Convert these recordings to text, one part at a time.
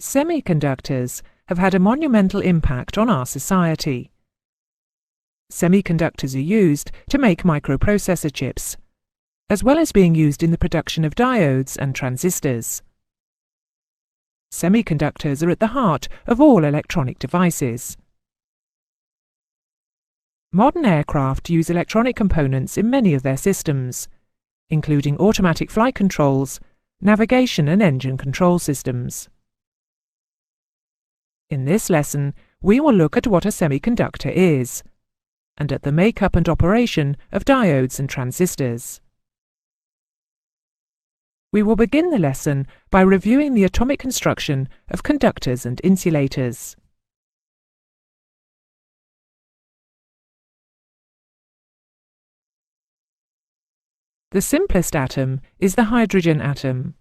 Semiconductors have had a monumental impact on our society. Semiconductors are used to make microprocessor chips, as well as being used in the production of diodes and transistors. Semiconductors are at the heart of all electronic devices. Modern aircraft use electronic components in many of their systems, including automatic flight controls, navigation and engine control systems. In this lesson, we will look at what a semiconductor is, and at the makeup and operation of diodes and transistors. We will begin the lesson by reviewing the atomic construction of conductors and insulators. The simplest atom is the hydrogen atom.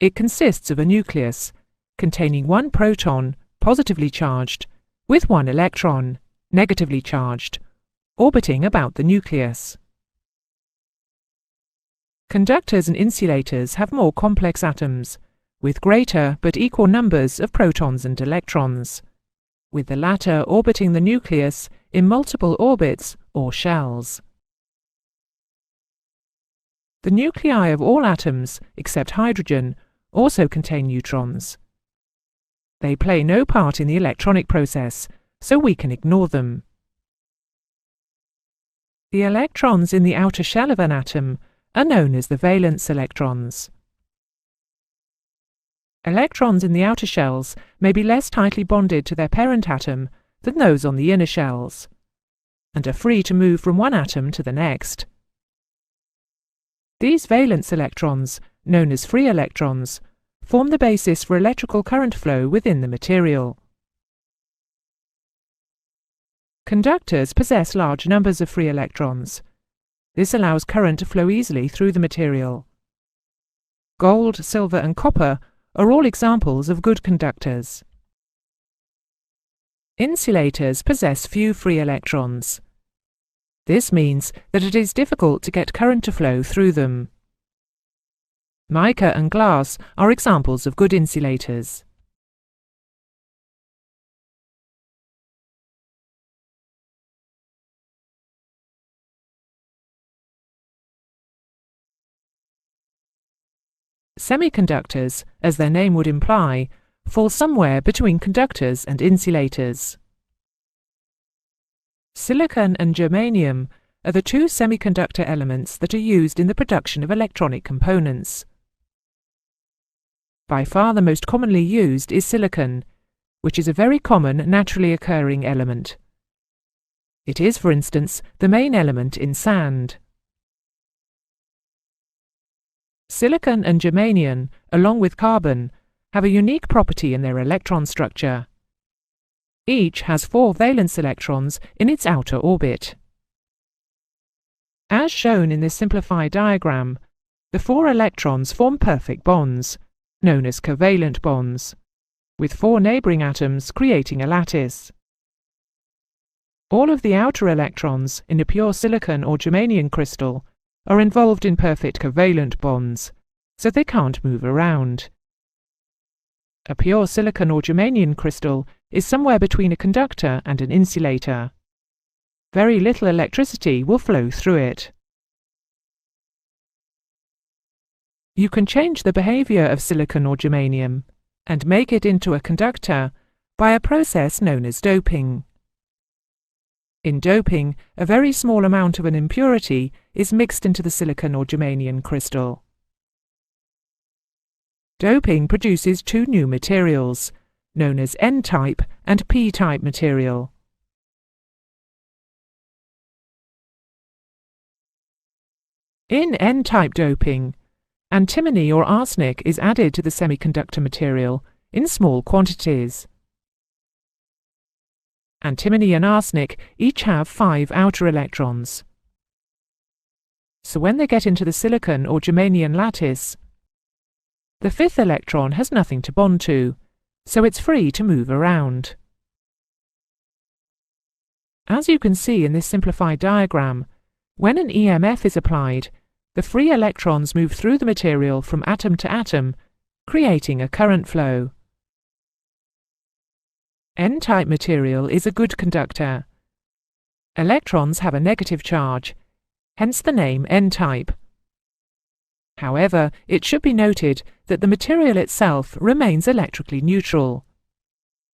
It consists of a nucleus containing one proton, positively charged, with one electron, negatively charged, orbiting about the nucleus. Conductors and insulators have more complex atoms, with greater but equal numbers of protons and electrons, with the latter orbiting the nucleus in multiple orbits or shells. The nuclei of all atoms, except hydrogen, also contain neutrons. They play no part in the electronic process, so we can ignore them. The electrons in the outer shell of an atom are known as the valence electrons. Electrons in the outer shells may be less tightly bonded to their parent atom than those on the inner shells, and are free to move from one atom to the next. These valence electrons, known as free electrons, form the basis for electrical current flow within the material. Conductors possess large numbers of free electrons. This allows current to flow easily through the material. Gold, silver and copper are all examples of good conductors. Insulators possess few free electrons. This means that it is difficult to get current to flow through them. Mica and glass are examples of good insulators. Semiconductors, as their name would imply, fall somewhere between conductors and insulators. Silicon and germanium are the two semiconductor elements that are used in the production of electronic components. By far the most commonly used is silicon, which is a very common naturally occurring element. It is, for instance, the main element in sand. Silicon and germanium, along with carbon, have a unique property in their electron structure. Each has 4 valence electrons in its outer orbit. As shown in this simplified diagram, the 4 electrons form perfect bonds, known as covalent bonds, with 4 neighbouring atoms creating a lattice. All of the outer electrons in a pure silicon or germanium crystal are involved in perfect covalent bonds, so they can't move around. A pure silicon or germanium crystal is somewhere between a conductor and an insulator. Very little electricity will flow through it. You can change the behavior of silicon or germanium and make it into a conductor by a process known as doping. In doping, a very small amount of an impurity is mixed into the silicon or germanium crystal. Doping produces 2 new materials, known as N-type and P-type material. In N-type doping, antimony or arsenic is added to the semiconductor material in small quantities. Antimony and arsenic each have 5 outer electrons. So when they get into the silicon or germanium lattice, the 5th electron has nothing to bond to, so it's free to move around. As you can see in this simplified diagram, when an EMF is applied, the free electrons move through the material from atom to atom, creating a current flow. N-type material is a good conductor. Electrons have a negative charge, hence the name N-type. However, it should be noted that the material itself remains electrically neutral.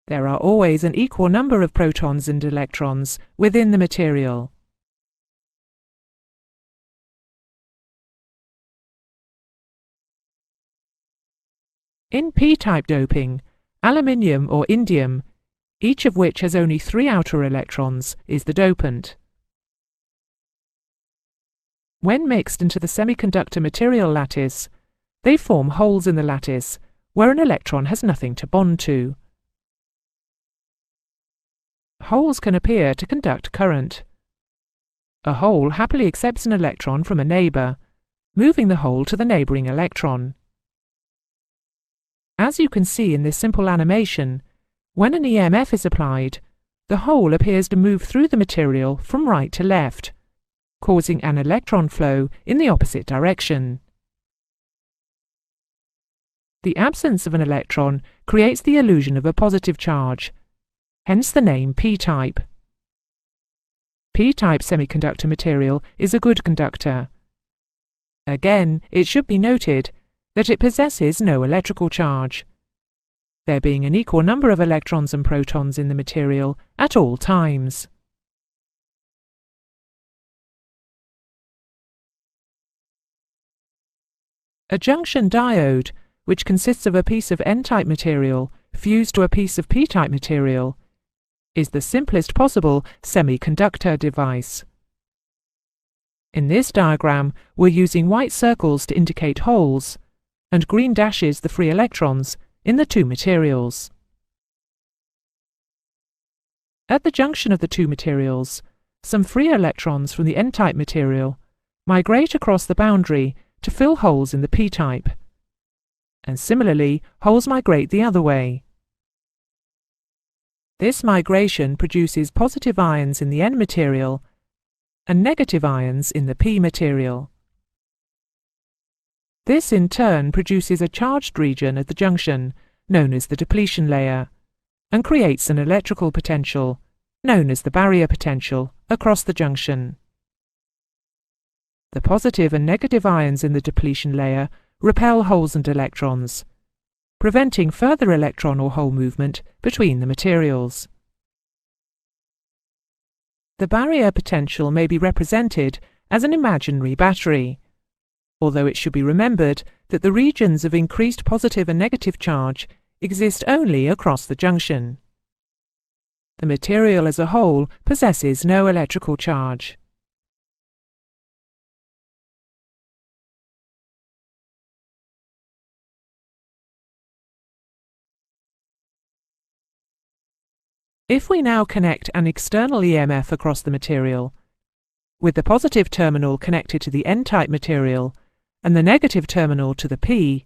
There are always an equal number of protons and electrons within the material. In p-type doping, aluminium or indium, each of which has only 3 outer electrons, is the dopant. When mixed into the semiconductor material lattice, they form holes in the lattice where an electron has nothing to bond to. Holes can appear to conduct current. A hole happily accepts an electron from a neighbour, moving the hole to the neighbouring electron. As you can see in this simple animation, when an EMF is applied, the hole appears to move through the material from right to left, causing an electron flow in the opposite direction. The absence of an electron creates the illusion of a positive charge, hence the name p-type. P-type semiconductor material is a good conductor. Again, it should be noted that it possesses no electrical charge, there being an equal number of electrons and protons in the material at all times. A junction diode, which consists of a piece of N-type material fused to a piece of p-type material, is the simplest possible semiconductor device. In this diagram, we're using white circles to indicate holes, and green dashes the free electrons in the two materials. At the junction of the two materials, some free electrons from the N-type material migrate across the boundary to fill holes in the p-type, and similarly, holes migrate the other way. This migration produces positive ions in the N material and negative ions in the p material. This in turn produces a charged region at the junction, known as the depletion layer, and creates an electrical potential, known as the barrier potential, across the junction. The positive and negative ions in the depletion layer repel holes and electrons, preventing further electron or hole movement between the materials. The barrier potential may be represented as an imaginary battery, although it should be remembered that the regions of increased positive and negative charge exist only across the junction. The material as a whole possesses no electrical charge. If we now connect an external EMF across the material, with the positive terminal connected to the N-type material and the negative terminal to the P,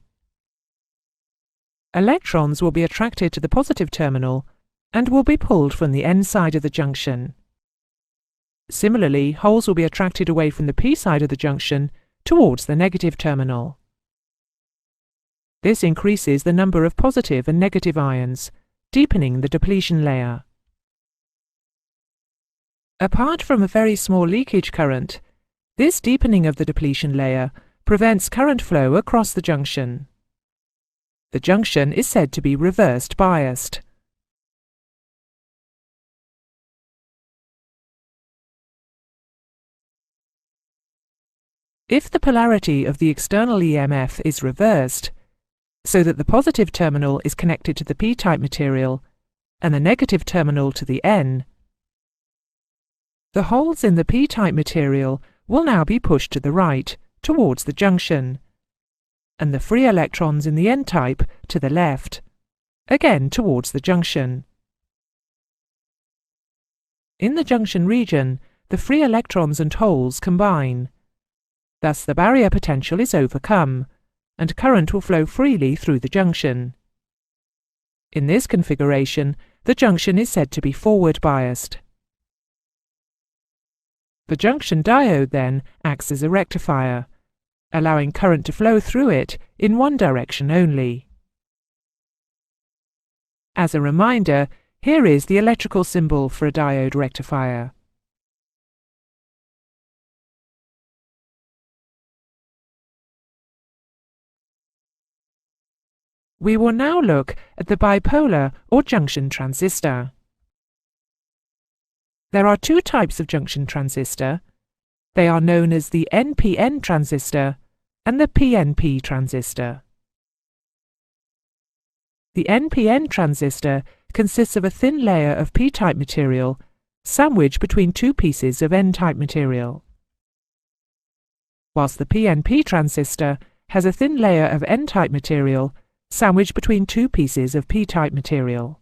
electrons will be attracted to the positive terminal and will be pulled from the N side of the junction. Similarly, holes will be attracted away from the P side of the junction towards the negative terminal. This increases the number of positive and negative ions, deepening the depletion layer. Apart from a very small leakage current, this deepening of the depletion layer prevents current flow across the junction. The junction is said to be reversed biased. If the polarity of the external EMF is reversed, so that the positive terminal is connected to the p-type material and the negative terminal to the N, the holes in the p-type material will now be pushed to the right, towards the junction, and the free electrons in the N-type to the left, again towards the junction. In the junction region, the free electrons and holes combine. Thus the barrier potential is overcome, and current will flow freely through the junction. In this configuration, the junction is said to be forward biased. The junction diode then acts as a rectifier, allowing current to flow through it in one direction only. As a reminder, Here is the electrical symbol for a diode rectifier. We will now look at the bipolar or junction transistor. There are two types of junction transistor. They are known as the NPN transistor and the PNP transistor. The NPN transistor consists of a thin layer of P-type material sandwiched between two pieces of N-type material, whilst the PNP transistor has a thin layer of N-type material sandwiched between two pieces of P-type material.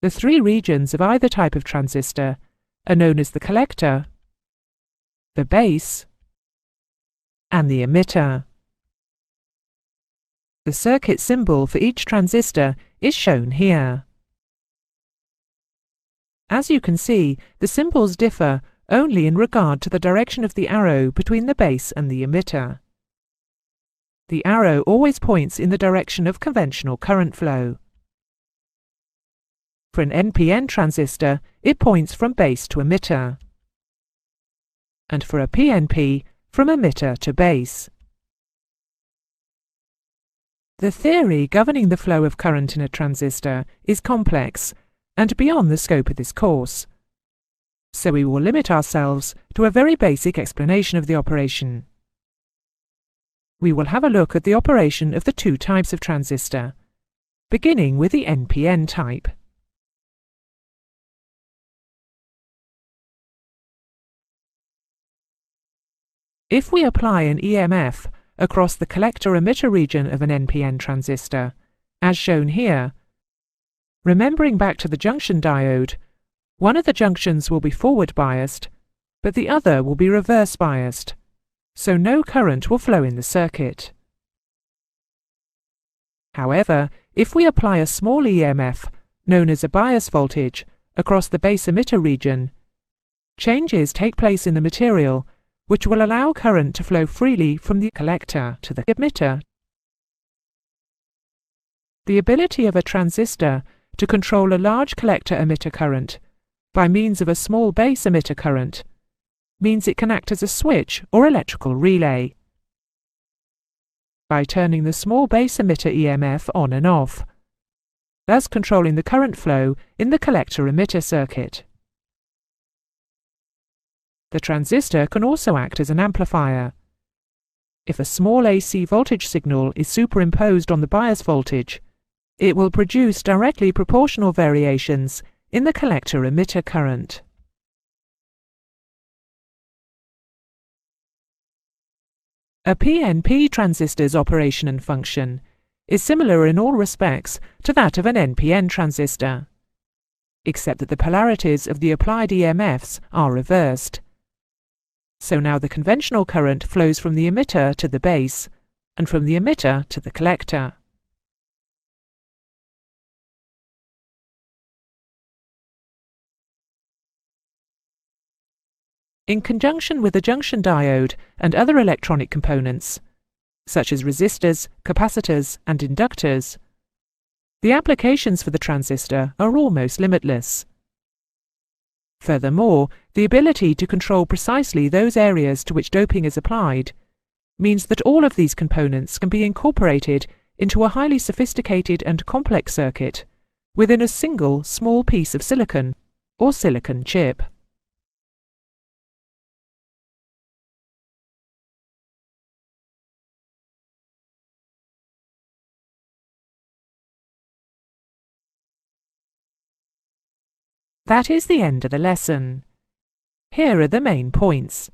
The three regions of either type of transistor are known as the collector, the base, and the emitter. The circuit symbol for each transistor is shown here. As you can see, the symbols differ only in regard to the direction of the arrow between the base and the emitter. The arrow always points in the direction of conventional current flow. For an NPN transistor, it points from base to emitter, and for a PNP, from emitter to base. The theory governing the flow of current in a transistor is complex and beyond the scope of this course, so we will limit ourselves to a very basic explanation of the operation. We will have a look at the operation of the two types of transistor, beginning with the NPN type. If we apply an EMF across the collector-emitter region of an NPN transistor, as shown here, remembering back to the junction diode, one of the junctions will be forward biased, but the other will be reverse biased, so no current will flow in the circuit. However, if we apply a small EMF, known as a bias voltage, across the base emitter region, changes take place in the material which will allow current to flow freely from the collector to the emitter. The ability of a transistor to control a large collector-emitter current by means of a small base emitter current means it can act as a switch or electrical relay by turning the small base emitter EMF on and off, thus controlling the current flow in the collector-emitter circuit. The transistor can also act as an amplifier. If a small AC voltage signal is superimposed on the bias voltage, it will produce directly proportional variations in the collector-emitter current. A PNP transistor's operation and function is similar in all respects to that of an NPN transistor, except that the polarities of the applied EMFs are reversed. So now the conventional current flows from the emitter to the base, and from the emitter to the collector. In conjunction with the junction diode and other electronic components, such as resistors, capacitors, and inductors, the applications for the transistor are almost limitless. Furthermore, the ability to control precisely those areas to which doping is applied means that all of these components can be incorporated into a highly sophisticated and complex circuit within a single small piece of silicon or silicon chip. That is the end of the lesson. Here are the main points.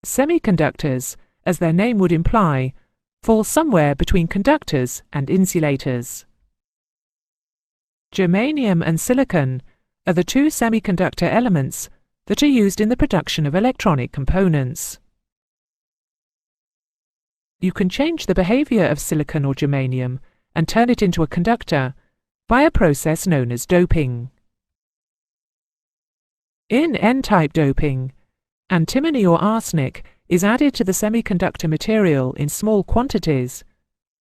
Semiconductors, as their name would imply, fall somewhere between conductors and insulators. Germanium and silicon are the two semiconductor elements that are used in the production of electronic components. You can change the behavior of silicon or germanium and turn it into a conductor by a process known as doping. In N-type doping, antimony or arsenic is added to the semiconductor material in small quantities,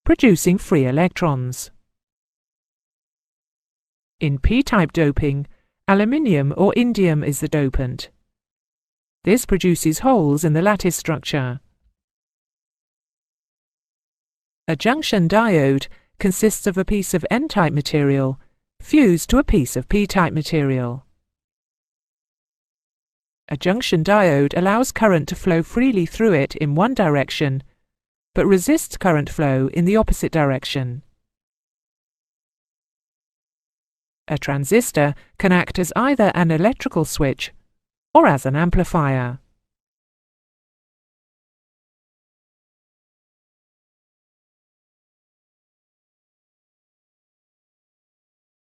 producing free electrons. In p-type doping, aluminium or indium is the dopant. This produces holes in the lattice structure. A junction diode consists of a piece of n-type material fused to a piece of p-type material. A junction diode allows current to flow freely through it in one direction, but resists current flow in the opposite direction. A transistor can act as either an electrical switch or as an amplifier.